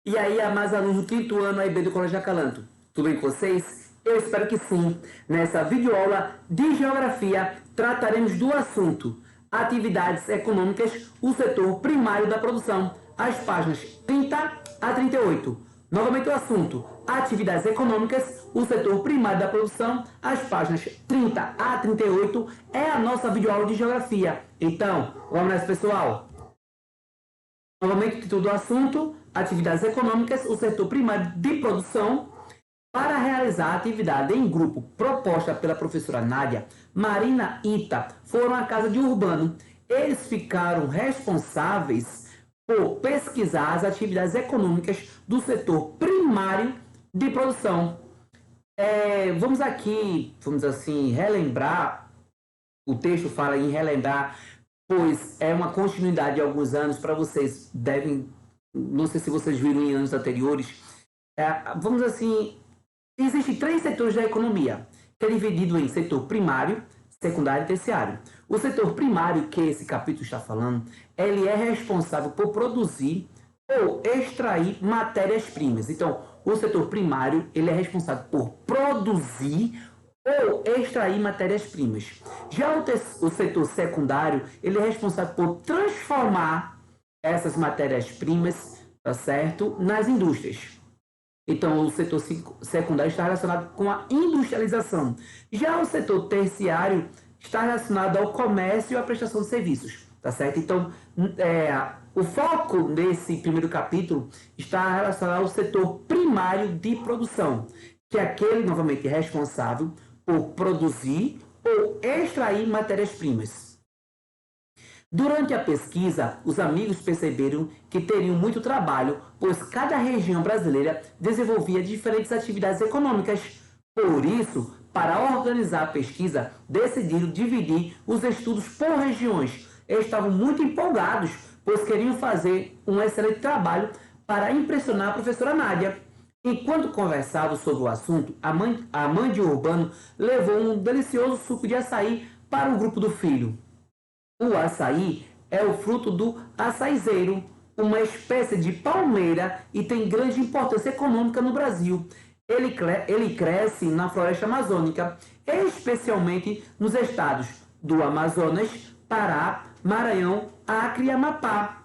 E aí, amados alunos do quinto ano AIB do Colégio Acalanto, tudo bem com vocês? Eu espero que sim. Nessa videoaula de Geografia, trataremos do assunto Atividades Econômicas, o setor primário da produção, as páginas 30 a 38. Novamente o assunto Atividades Econômicas, o setor primário da produção, as páginas 30 a 38 é a nossa videoaula de Geografia. Então, vamos nessa, pessoal? Novamente o título do assunto, atividades econômicas, o setor primário de produção. Para realizar a atividade em grupo proposta pela professora Nádia, Marina e Ita foram à casa de Urbano. Eles ficaram responsáveis por pesquisar as atividades econômicas do setor primário de produção. Vamos aqui, vamos assim, relembrar, o texto fala em relembrar, pois é uma continuidade de alguns anos, para vocês devem, não sei se vocês viram em anos anteriores, vamos assim, existem três setores da economia, que é dividido em setor primário, secundário e terciário. O setor primário, que esse capítulo está falando, ele é responsável por produzir ou extrair matérias-primas. Então, o setor primário, ele é responsável por produzir ou extrair matérias-primas. Já o setor secundário, ele é responsável por transformar essas matérias-primas, tá certo, nas indústrias. Então, o setor secundário está relacionado com a industrialização. Já o setor terciário está relacionado ao comércio e à prestação de serviços, tá certo? Então, o foco nesse primeiro capítulo está relacionado ao setor primário de produção, que é aquele, novamente, responsável por produzir ou extrair matérias-primas. Durante a pesquisa, os amigos perceberam que teriam muito trabalho, pois cada região brasileira desenvolvia diferentes atividades econômicas. Por isso, para organizar a pesquisa, decidiram dividir os estudos por regiões. Eles estavam muito empolgados, pois queriam fazer um excelente trabalho para impressionar a professora Nádia. Enquanto conversavam sobre o assunto, a mãe de Urbano levou um delicioso suco de açaí para o grupo do filho. O açaí é o fruto do açaizeiro, uma espécie de palmeira e tem grande importância econômica no Brasil. Ele cresce na floresta amazônica, especialmente nos estados do Amazonas, Pará, Maranhão, Acre e Amapá.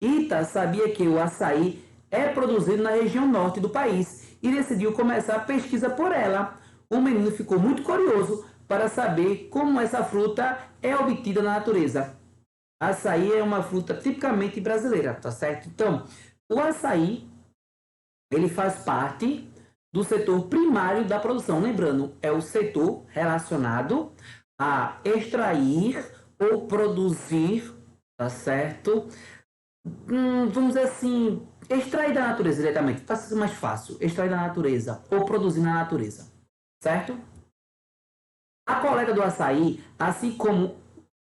Ita sabia que o açaí é produzido na região norte do país e decidiu começar a pesquisa por ela. O menino ficou muito curioso para saber como essa fruta é obtida na natureza. Açaí é uma fruta tipicamente brasileira, tá certo? Então, o açaí, ele faz parte do setor primário da produção. Lembrando, é o setor relacionado a extrair ou produzir, tá certo? Vamos dizer assim, extrair da natureza diretamente, para ser mais fácil, extrair da natureza ou produzir na natureza, certo? A coleta do açaí, assim como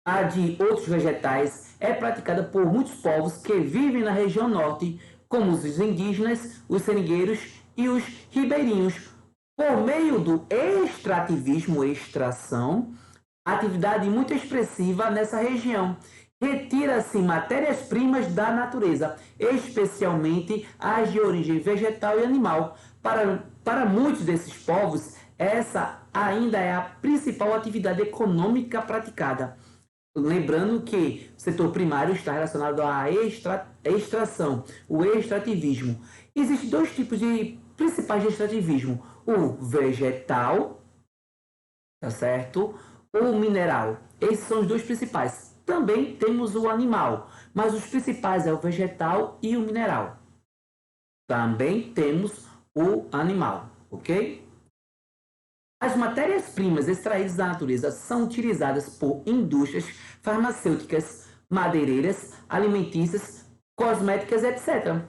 a de outros vegetais, é praticada por muitos povos que vivem na região norte, como os indígenas, os seringueiros e os ribeirinhos. Por meio do extrativismo, extração, atividade muito expressiva nessa região. Retira-se matérias-primas da natureza, especialmente as de origem vegetal e animal. Para muitos desses povos, essa ainda é a principal atividade econômica praticada. Lembrando que o setor primário está relacionado à extração, o extrativismo. Existem dois tipos principais de extrativismo: o vegetal, tá certo? O mineral. Esses são os dois principais. Também temos o animal, mas os principais é o vegetal e o mineral. Também temos o animal, ok? As matérias-primas extraídas da natureza são utilizadas por indústrias farmacêuticas, madeireiras, alimentícias, cosméticas, etc.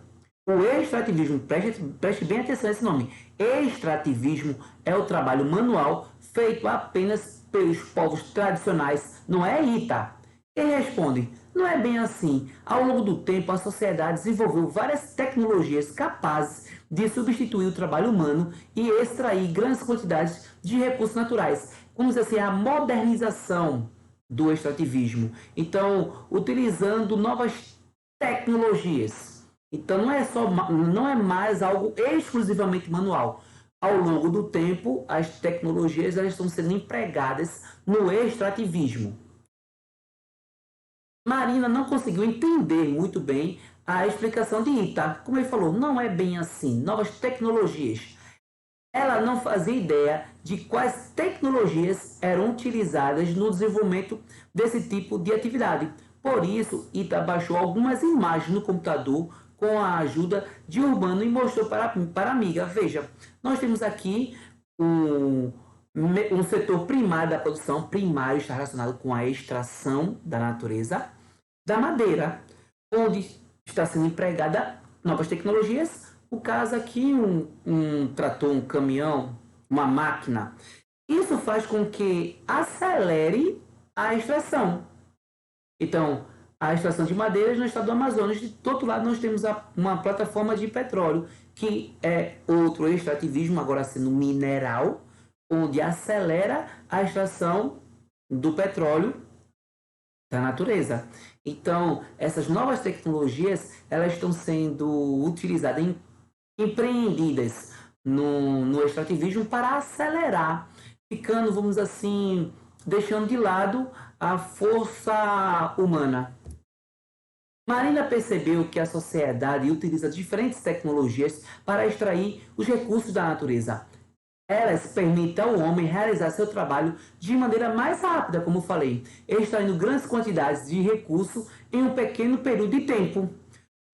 O extrativismo, preste bem atenção a esse nome, extrativismo é o trabalho manual feito apenas pelos povos tradicionais, não é, Ita? Quem responde? Não é bem assim. Ao longo do tempo, a sociedade desenvolveu várias tecnologias capazes de substituir o trabalho humano e extrair grandes quantidades de recursos naturais. Vamos dizer assim, a modernização do extrativismo. Então, utilizando novas tecnologias. Então não é mais algo exclusivamente manual. Ao longo do tempo, as tecnologias elas estão sendo empregadas no extrativismo. Marina não conseguiu entender muito bem a explicação de Ita. Como ele falou, não é bem assim. Novas tecnologias. Ela não fazia ideia de quais tecnologias eram utilizadas no desenvolvimento desse tipo de atividade. Por isso, Ita baixou algumas imagens no computador com a ajuda de Urbano e mostrou para a amiga. Veja, nós temos aqui um setor primário da produção. Primário está relacionado com a extração da natureza da madeira, onde está sendo empregada novas tecnologias. O caso aqui, um trator, um caminhão, uma máquina. Isso faz com que acelere a extração. Então, a extração de madeiras no estado do Amazonas. Do outro lado, nós temos uma plataforma de petróleo, que é outro extrativismo, agora sendo mineral, onde acelera a extração do petróleo da natureza. Então, essas novas tecnologias, elas estão sendo utilizadas, empreendidas no extrativismo para acelerar, ficando, vamos assim, deixando de lado a força humana. Marina percebeu que a sociedade utiliza diferentes tecnologias para extrair os recursos da natureza. Elas permitem ao homem realizar seu trabalho de maneira mais rápida, como falei, extraindo grandes quantidades de recursos em um pequeno período de tempo.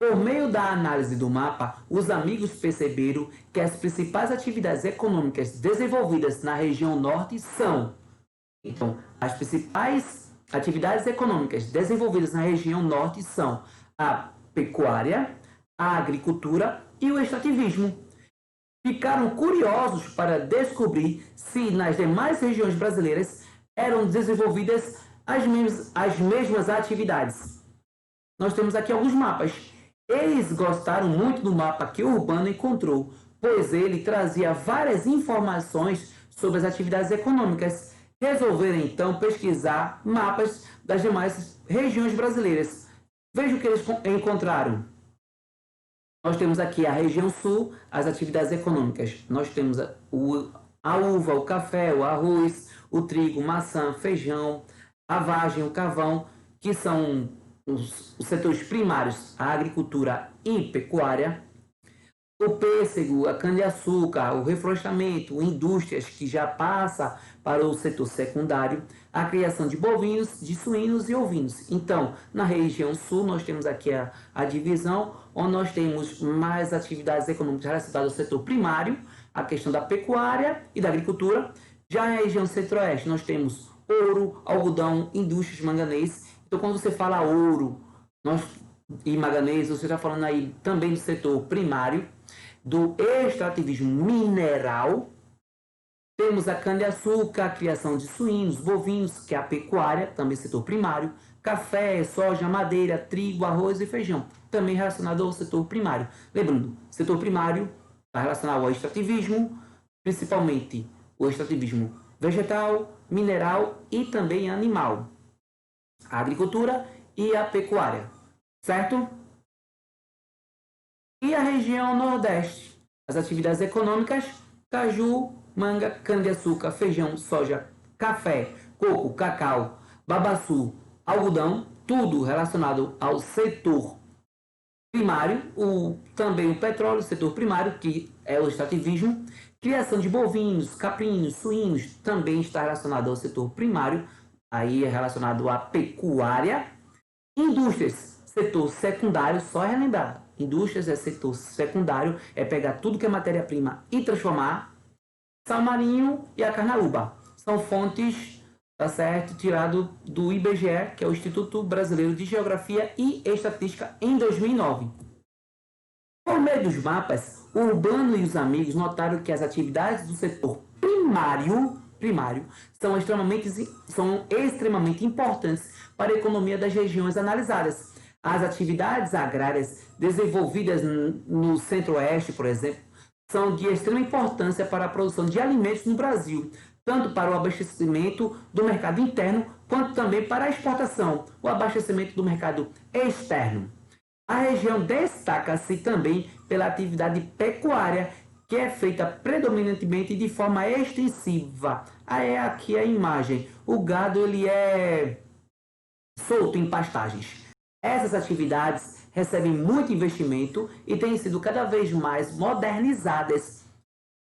Por meio da análise do mapa, os amigos perceberam que as principais atividades econômicas desenvolvidas na região norte são... Então, as principais atividades econômicas desenvolvidas na região norte são a pecuária, a agricultura e o extrativismo. Ficaram curiosos para descobrir se nas demais regiões brasileiras eram desenvolvidas as mesmas atividades. Nós temos aqui alguns mapas. Eles gostaram muito do mapa que o Urbano encontrou, pois ele trazia várias informações sobre as atividades econômicas. Resolveram então pesquisar mapas das demais regiões brasileiras. Veja o que eles encontraram. Nós temos aqui a região sul, as atividades econômicas. Nós temos a uva, o café, o arroz, o trigo, maçã, feijão, a vagem, o carvão, que são os setores primários, a agricultura e pecuária. O pêssego, a cana-de-açúcar, o reflorestamento, indústrias que já passa para o setor secundário, a criação de bovinos, de suínos e ovinos. Então, na região sul, nós temos aqui a divisão, onde nós temos mais atividades econômicas relacionadas ao setor primário, a questão da pecuária e da agricultura. Já na região centro-oeste, nós temos ouro, algodão, indústrias de manganês. Então, quando você fala ouro e manganês, você está falando aí também do setor primário, do extrativismo mineral. Temos a cana-de-açúcar, a criação de suínos, bovinos, que é a pecuária, também setor primário, café, soja, madeira, trigo, arroz e feijão, também relacionado ao setor primário. Lembrando, setor primário está relacionado ao extrativismo, principalmente o extrativismo vegetal, mineral e também animal, a agricultura e a pecuária, certo? E a região nordeste, as atividades econômicas, caju, manga, cana-de-açúcar, feijão, soja, café, coco, cacau, babaçu, algodão, tudo relacionado ao setor primário, também o petróleo, setor primário, que é o extrativismo, criação de bovinos, caprinos, suínos, também está relacionado ao setor primário, aí é relacionado à pecuária, indústrias, setor secundário, só relembrar, indústrias é setor secundário, é pegar tudo que é matéria-prima e transformar. Sal marinho e a carnaúba são fontes, tá certo, tirado do IBGE, que é o Instituto Brasileiro de Geografia e Estatística, em 2009. Por meio dos mapas, o Urbano e os amigos notaram que as atividades do setor primário são extremamente importantes para a economia das regiões analisadas. As atividades agrárias desenvolvidas no Centro-Oeste, por exemplo, são de extrema importância para a produção de alimentos no Brasil, tanto para o abastecimento do mercado interno, quanto também para a exportação, o abastecimento do mercado externo. A região destaca-se também pela atividade pecuária, que é feita predominantemente de forma extensiva. Aí aqui a imagem. O gado ele é solto em pastagens. Essas atividades recebem muito investimento e têm sido cada vez mais modernizadas,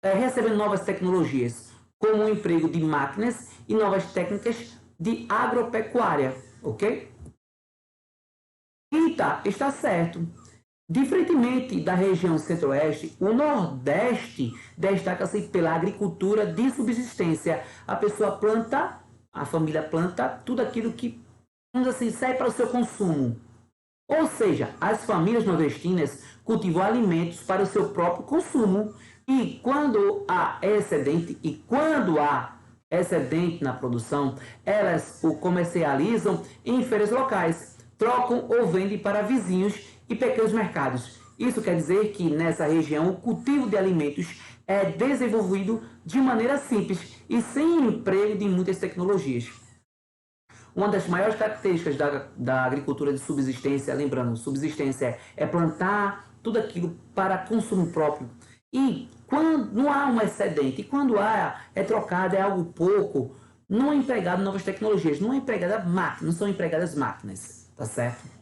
recebendo novas tecnologias, como o emprego de máquinas e novas técnicas de agropecuária, ok? E está certo. Diferentemente da região centro-oeste, o nordeste destaca-se pela agricultura de subsistência. A pessoa planta, a família planta tudo aquilo que, vamos assim, sai para o seu consumo. Ou seja, as famílias nordestinas cultivam alimentos para o seu próprio consumo e quando há excedente na produção, elas o comercializam em feiras locais, trocam ou vendem para vizinhos e pequenos mercados. Isso quer dizer que nessa região o cultivo de alimentos é desenvolvido de maneira simples e sem emprego de muitas tecnologias. Uma das maiores características da agricultura de subsistência, lembrando, subsistência é plantar tudo aquilo para consumo próprio. E quando não há um excedente, e quando há, é trocado, é algo pouco, não é empregado novas tecnologias, não é empregada máquinas, não são empregadas máquinas, tá certo?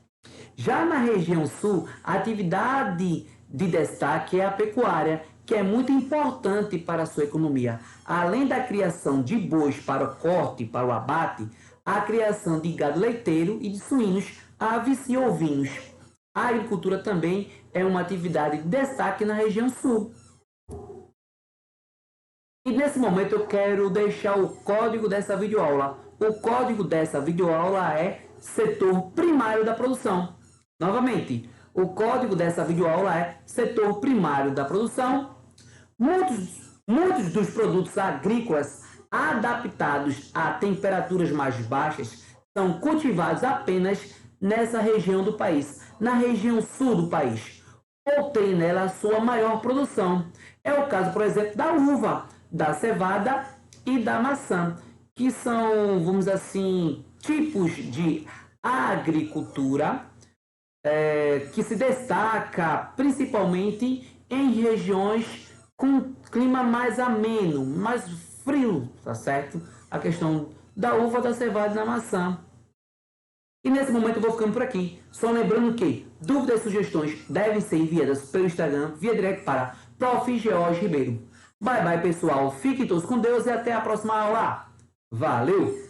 Já na região sul, a atividade de destaque é a pecuária, que é muito importante para a sua economia. Além da criação de bois para o corte, para o abate, a criação de gado leiteiro e de suínos, aves e ovinos. A agricultura também é uma atividade de destaque na região sul. E nesse momento eu quero deixar o código dessa videoaula. O código dessa videoaula é setor primário da produção. Novamente, o código dessa videoaula é setor primário da produção. Muitos dos produtos agrícolas adaptados a temperaturas mais baixas são cultivados apenas nessa região do país, na região sul do país, ou tem nela a sua maior produção. É o caso, por exemplo, da uva, da cevada e da maçã, que são, vamos dizer assim, tipos de agricultura que se destaca principalmente em regiões com clima mais ameno, mais frio, tá certo? A questão da uva, da cevada e da maçã. E nesse momento eu vou ficando por aqui. Só lembrando que dúvidas e sugestões devem ser enviadas pelo Instagram via direct para Prof. George Ribeiro. Bye bye, pessoal. Fiquem todos com Deus e até a próxima aula. Valeu!